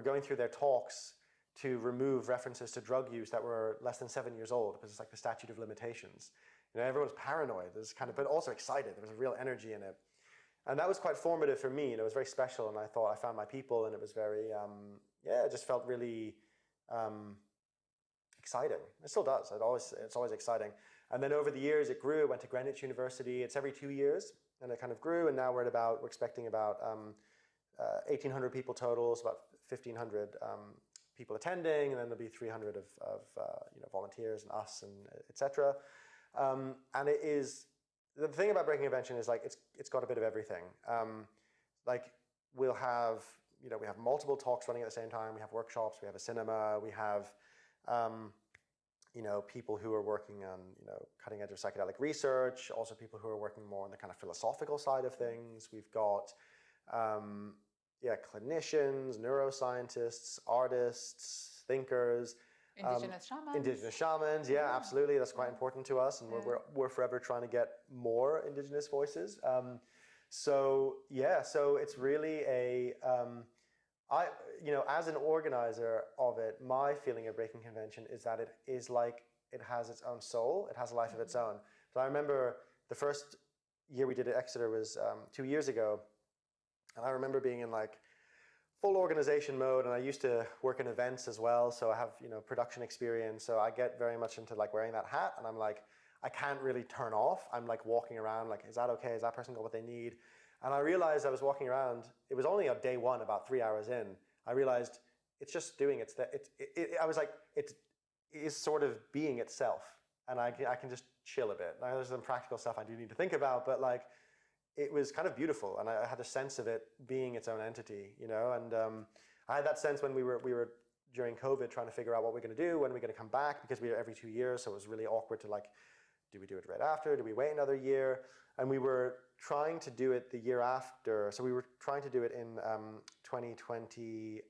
going through their talks to remove references to drug use that were less than 7 years old, because it's like the statute of limitations. Everyone's paranoid, but also excited. There was a real energy in it. And that was quite formative for me, and it was very special, and I thought I found my people, and it was very, it just felt really exciting. It still does. It's always exciting. And then over the years, it grew. It went to Greenwich University. It's every 2 years, and it kind of grew, and now we're expecting about 1,800 people total, so about 1,500 people attending, and then there'll be 300 of volunteers and us, and etc. And it is... The thing about Breaking Convention is it's got a bit of everything. We'll have we have multiple talks running at the same time. We have workshops. We have a cinema. We have people who are working on, cutting edge of psychedelic research, also people who are working more on the kind of philosophical side of things. We've got, clinicians, neuroscientists, artists, thinkers. Indigenous shamans. Indigenous shamans, yeah, absolutely. That's quite important to us, and we're forever trying to get more indigenous voices. So it's really as an organizer of it, my feeling of Breaking Convention is that it is like it has its own soul. It has a life of its own. So I remember the first year we did at Exeter was 2 years ago, and I remember being in like full organization mode, and I used to work in events as well, so I have production experience, so I get very much into like wearing that hat, and I'm like, I can't really turn off. I'm like walking around like, is that okay? Is that person got what they need? And I realized I was walking around, it was only on day one, about 3 hours in, I realized it's just doing I was like, it is sort of being itself, and I can just chill a bit. Now there's some practical stuff I do need to think about, but like, it was kind of beautiful, and I had a sense of it being its own entity, and I had that sense when we were during COVID trying to figure out what we're going to do, when we're going to come back, because we were every 2 years, so it was really awkward to like, do we do it right after? Do we wait another year? And we were trying to do it the year after, so we were trying to do it in 2020,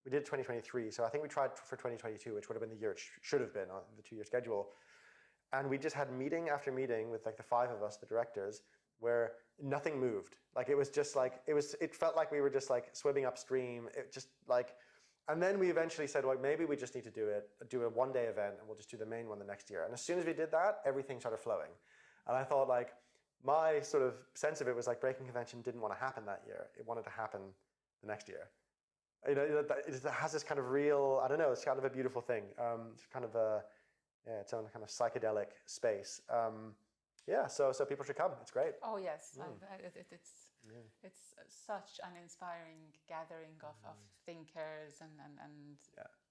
we did 2023, so I think we tried for 2022, which would have been the year it should have been on the 2-year schedule, and we just had meeting after meeting with like the 5 of us, the directors, where nothing moved. Like it was just like, it felt like we were just like swimming upstream. It just like, and then we eventually said, well, maybe we just need to do a one-day event, and we'll just do the main one the next year. And as soon as we did that, everything started flowing. And I thought like, my sort of sense of it was like Breaking Convention didn't want to happen that year. It wanted to happen the next year. It has this kind of real, I don't know, it's kind of a beautiful thing. It's kind of its own kind of psychedelic space. So people should come. It's great. Oh yes, it's such an inspiring gathering of thinkers and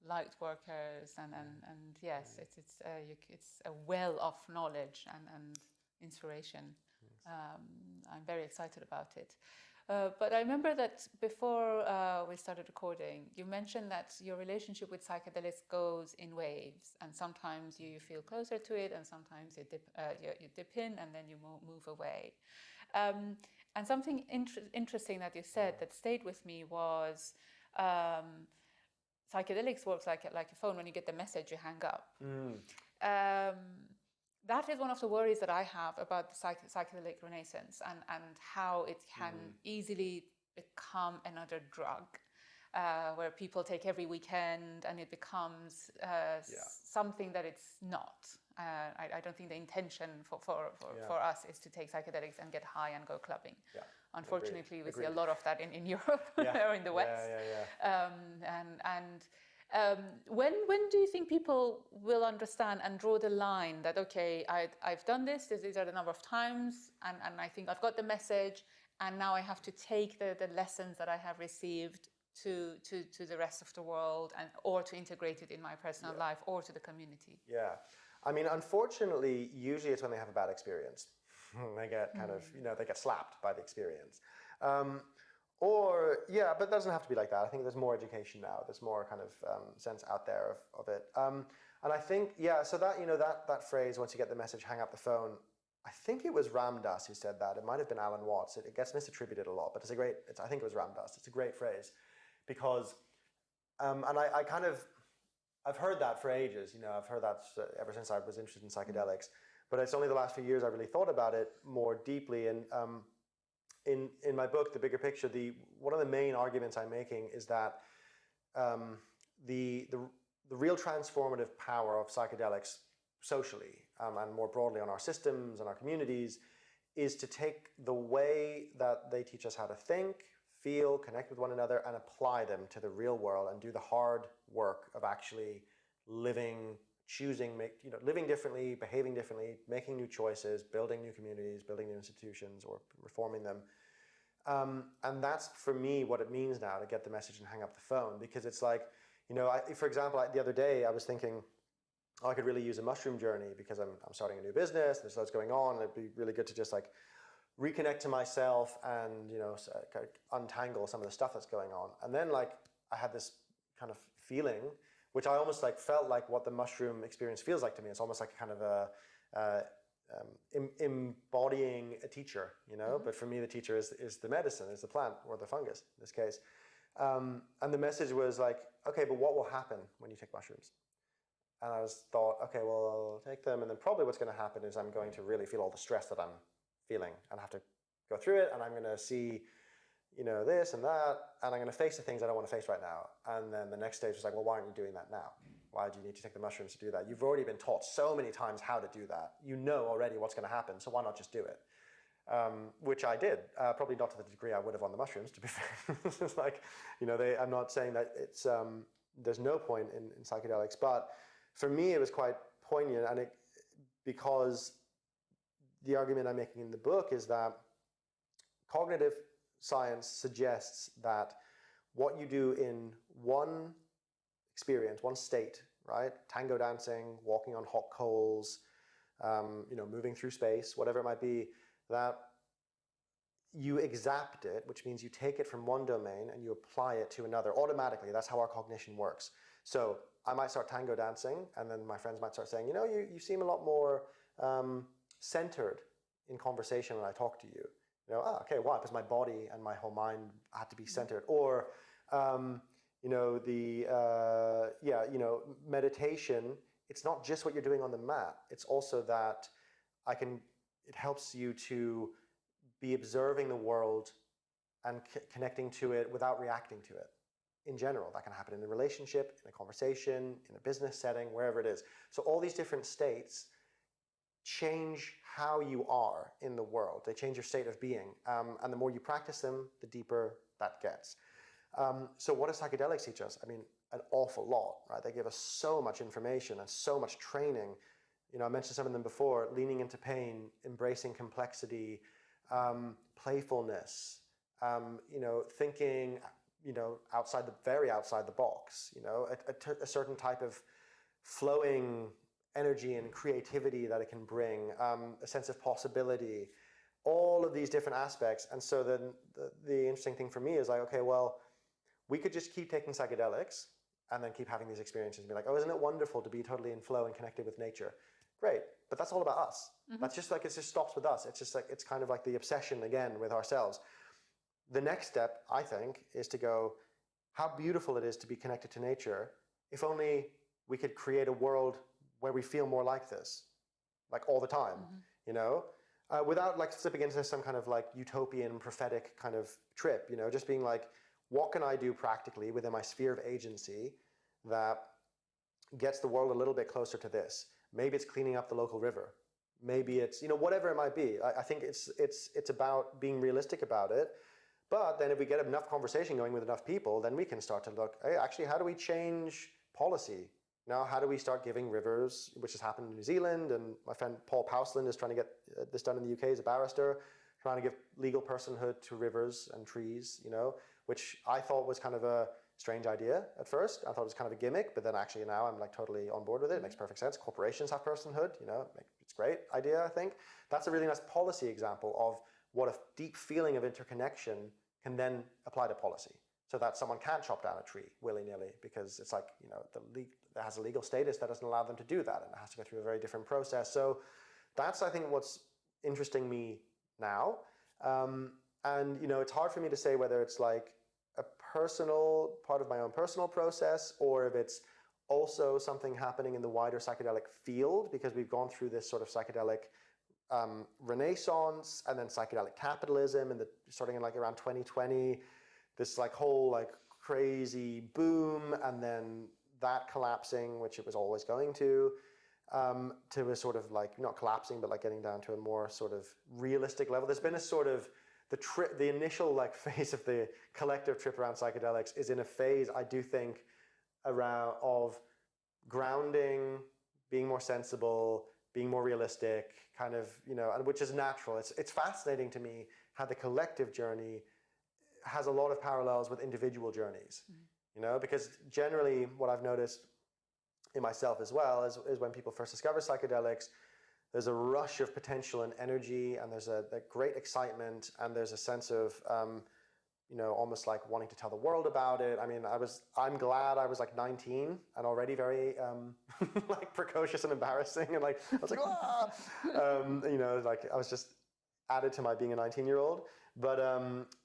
light workers and yes, it's a well of knowledge and inspiration. I'm very excited about it. But I remember that before we started recording, you mentioned that your relationship with psychedelics goes in waves, and sometimes you feel closer to it, and sometimes you dip in, and then you move away. And something interesting that you said that stayed with me was psychedelics works like a phone. When you get the message, you hang up. That is one of the worries that I have about the psychedelic renaissance and how it can easily become another drug where people take every weekend, and it becomes something that it's not. I don't think the intention for us is to take psychedelics and get high and go clubbing. Yeah. Unfortunately, we see a lot of that in Europe or in the West. When do you think people will understand and draw the line that, okay, I've done this, these are the number of times, and I think I've got the message, and now I have to take the lessons that I have received to the rest of the world, or to integrate it in my personal life or to the community? Yeah. I mean, unfortunately, usually it's when they have a bad experience. They get kind of, they get slapped by the experience. But it doesn't have to be like that. I think there's more education now. There's more kind of sense out there of it. And I think, so that, that phrase, once you get the message, hang up the phone, I think it was Ram Dass who said that. It might have been Alan Watts. It gets misattributed a lot, but I think it was Ram Dass. It's a great phrase because, and I've heard that for ages, I've heard that ever since I was interested in psychedelics, but it's only the last few years I really thought about it more deeply. And in my book, The Bigger Picture, one of the main arguments I'm making is that the real transformative power of psychedelics socially and more broadly on our systems and our communities is to take the way that they teach us how to think, feel, connect with one another, and apply them to the real world and do the hard work of actually living, choosing, living differently, behaving differently, making new choices, building new communities, building new institutions, or reforming them. And that's, for me, what it means now to get the message and hang up the phone, because it's like, for example, the other day I was thinking, I could really use a mushroom journey because I'm starting a new business, there's loads going on, it'd be really good to just like reconnect to myself and, untangle some of the stuff that's going on. And then like I had this kind of feeling which I almost like felt like what the mushroom experience feels like to me. It's almost like kind of embodying a teacher, you know. But for me, the teacher is the medicine, is the plant or the fungus in this case. And the message was like, okay, but what will happen when you take mushrooms? And I thought, okay, well, I'll take them, and then probably what's going to happen is I'm going to really feel all the stress that I'm feeling, and have to go through it, and I'm going to see, you know, this and that, and I'm going to face the things I don't want to face right now. And then the next stage was like, well, why aren't you doing that now? Why do you need to take the mushrooms to do that? You've already been taught so many times how to do that. You know already what's going to happen, so why not just do it? Which I did, probably not to the degree I would have on the mushrooms, to be fair. It's like, you know, I'm not saying that it's there's no point in psychedelics, but for me it was quite poignant, and because the argument I'm making in the book is that cognitive science suggests that what you do in one experience, one state, right? Tango dancing, walking on hot coals, you know, moving through space, whatever it might be, that you exact it, which means you take it from one domain and you apply it to another automatically. That's how our cognition works. So I might start tango dancing, and then my friends might start saying, you know, you seem a lot more centered in conversation when I talk to you. You know, okay, why? Because my body and my whole mind had to be centered. Or, you know, meditation, it's not just what you're doing on the mat. It's also that it helps you to be observing the world and connecting to it without reacting to it. In general, that can happen in a relationship, in a conversation, in a business setting, wherever it is. So all these different states change how you are in the world. They change your state of being. And the more you practice them, the deeper that gets. So what does psychedelics teach us? I mean, an awful lot, right? They give us so much information and so much training. You know, I mentioned some of them before: leaning into pain, embracing complexity, playfulness, you know, thinking, you know, very outside the box, you know, a certain type of flowing energy and creativity that it can bring, a sense of possibility, all of these different aspects. And so then the interesting thing for me is like, okay, well, we could just keep taking psychedelics and then keep having these experiences and be like, oh, isn't it wonderful to be totally in flow and connected with nature? Great, but that's all about us. That's just like, it just stops with us. It's just like, it's kind of like the obsession again with ourselves. The next step, I think, is to go, how beautiful it is to be connected to nature. If only we could create a world where we feel more like this, like all the time, you know, without like slipping into some kind of like utopian prophetic kind of trip, you know, just being like, what can I do practically within my sphere of agency that gets the world a little bit closer to this? Maybe it's cleaning up the local river. Maybe it's, you know, whatever it might be. I think it's about being realistic about it. But then if we get enough conversation going with enough people, then we can start to look, hey, actually, how do we change policy? Now, how do we start giving rivers, which has happened in New Zealand, and my friend Paul Pousland is trying to get this done in the UK as a barrister, trying to give legal personhood to rivers and trees, you know, which I thought was kind of a strange idea at first. I thought it was kind of a gimmick, but then actually now I'm like totally on board with it. It makes perfect sense. Corporations have personhood, you know, it's a great idea, I think. That's a really nice policy example of what a deep feeling of interconnection can then apply to policy. So that someone can't chop down a tree willy-nilly because it's like, you know, that has a legal status that doesn't allow them to do that, and it has to go through a very different process. So that's, I think, what's interesting me now. And, you know, it's hard for me to say whether it's like a personal part of my own personal process, or if it's also something happening in the wider psychedelic field, because we've gone through this sort of psychedelic renaissance and then psychedelic capitalism, and starting in like around 2020, this like whole like crazy boom, and then that collapsing, which it was always going to a sort of like not collapsing, but like getting down to a more sort of realistic level. There's been a sort of the initial like phase of the collective trip around psychedelics is in a phase, I do think, around of grounding, being more sensible, being more realistic, kind of, you know, and which is natural. It's fascinating to me how the collective journey has a lot of parallels with individual journeys, you know, because generally what I've noticed in myself as well is when people first discover psychedelics, there's a rush of potential and energy, and there's a great excitement, and there's a sense of almost like wanting to tell the world about it. I mean, I'm glad I was like 19 and already very like precocious and embarrassing, and like I was like, ah! Like I was just added to my being a 19-year-old. But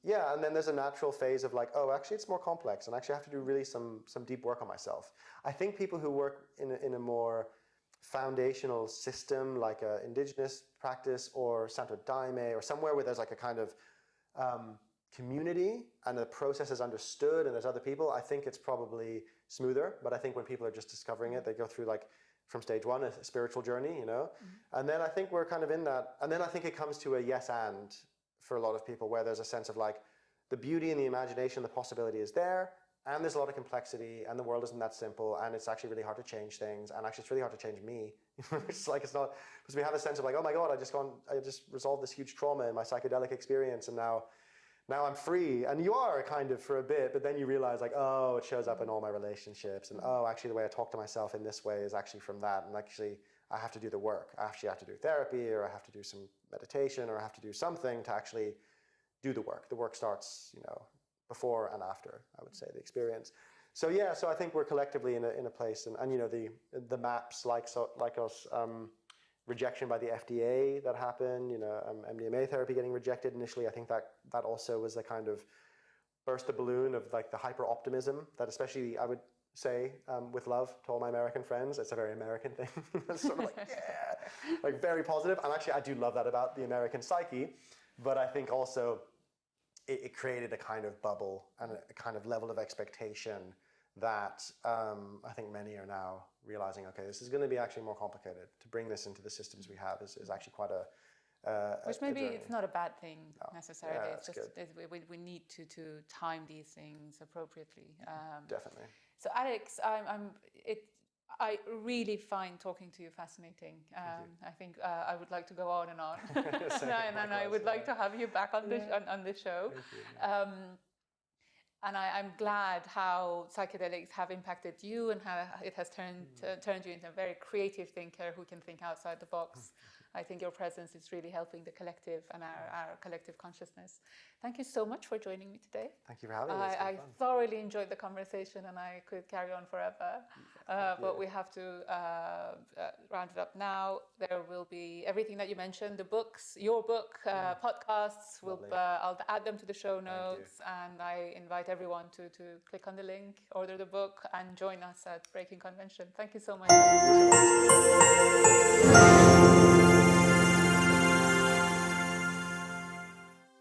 yeah, and then there's a natural phase of like, oh, actually it's more complex, and actually I have to do really some deep work on myself. I think people who work in a more foundational system like a indigenous practice or Santo Daime or somewhere where there's like a kind of community and the process is understood and there's other people, I think it's probably smoother. But I think when people are just discovering it, they go through like from stage one, a spiritual journey, and then I think we're kind of in that. And then I think it comes to a yes and for a lot of people where there's a sense of like the beauty and the imagination, the possibility is there, and there's a lot of complexity, and the world isn't that simple, and it's actually really hard to change things, and actually it's really hard to change me. It's not, because we have a sense of like, oh my God, I just resolved this huge trauma in my psychedelic experience, and now I'm free. And you are kind of for a bit, but then you realize like, oh, it shows up in all my relationships, and oh, actually the way I talk to myself in this way is actually from that, and actually I have to do the work. I actually have to do therapy, or I have to do some meditation, or I have to do something to actually do the work. The work starts, before and after, I would say, the experience. So yeah, so I think we're collectively in a place, and the MAPS like us, rejection by the FDA that happened, MDMA therapy getting rejected initially. I think that also was a kind of burst the balloon of like the hyper optimism that, especially I would say, with love to all my American friends, it's a very American thing. It's sort of like, yeah, like very positive. And actually I do love that about the American psyche, but I think also it created a kind of bubble and a kind of level of expectation that I think many are now realizing, okay, this is going to be actually more complicated. To bring this into the systems we have is actually quite which maybe it's not a bad thing necessarily. Yeah, it's just we need to time these things appropriately. Definitely. So Alex, I really find talking to you fascinating. I think I would like to go on and on, and I would like to have you back on the show. And I'm glad how psychedelics have impacted you and how it has turned you into a very creative thinker who can think outside the box. I think your presence is really helping the collective and our collective consciousness. Thank you so much for joining me today. Thank you for having me. I thoroughly enjoyed the conversation, and I could carry on forever. But we have to round it up now. There will be everything that you mentioned, the books, your book, podcasts. I'll add them to the show notes, and I invite everyone to click on the link, order the book, and join us at Breaking Convention. Thank you so much.